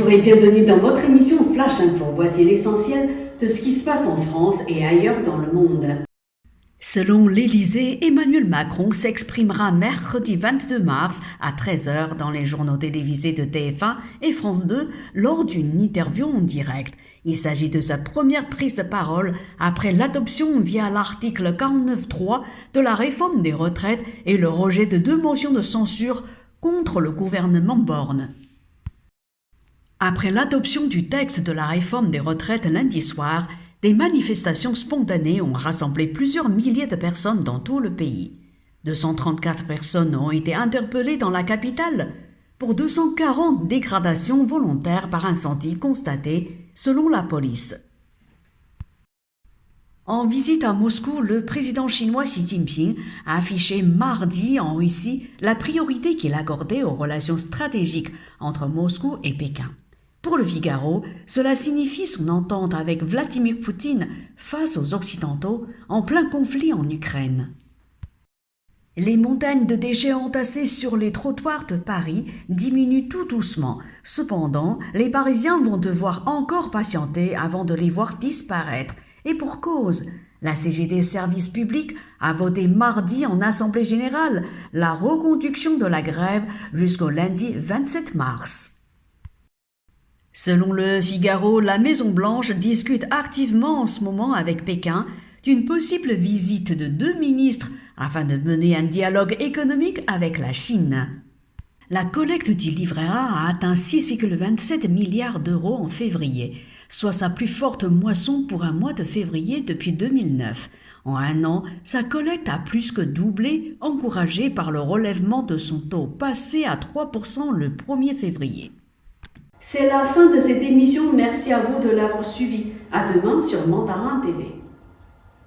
Bonjour et bienvenue dans votre émission Flash Info. Voici l'essentiel de ce qui se passe en France et ailleurs dans le monde. Selon l'Élysée, Emmanuel Macron s'exprimera mercredi 22 mars à 13 h dans les journaux télévisés de TF1 et France 2 lors d'une interview en direct. Il s'agit de sa première prise de parole après l'adoption via l'article 49.3 de la réforme des retraites et le rejet de 2 motions de censure contre le gouvernement Borne. Après l'adoption du texte de la réforme des retraites lundi soir, des manifestations spontanées ont rassemblé plusieurs milliers de personnes dans tout le pays. 234 personnes ont été interpellées dans la capitale pour 240 dégradations volontaires par incendie constatées selon la police. En visite à Moscou, le président chinois Xi Jinping a affiché mardi en Russie la priorité qu'il accordait aux relations stratégiques entre Moscou et Pékin. Pour le Figaro, cela signifie son entente avec Vladimir Poutine face aux Occidentaux en plein conflit en Ukraine. Les montagnes de déchets entassés sur les trottoirs de Paris diminuent tout doucement. Cependant, les Parisiens vont devoir encore patienter avant de les voir disparaître. Et pour cause, la CGT Services Publics a voté mardi en Assemblée Générale la reconduction de la grève jusqu'au lundi 27 mars. Selon le Figaro, la Maison-Blanche discute activement en ce moment avec Pékin d'une possible visite de 2 ministres afin de mener un dialogue économique avec la Chine. La collecte du livret A a atteint 6,27 milliards d'euros en février, soit sa plus forte moisson pour un mois de février depuis 2009. En un an, sa collecte a plus que doublé, encouragée par le relèvement de son taux passé à 3% le 1er février. C'est la fin de cette émission. Merci à vous de l'avoir suivi. À demain sur Mandarin TV.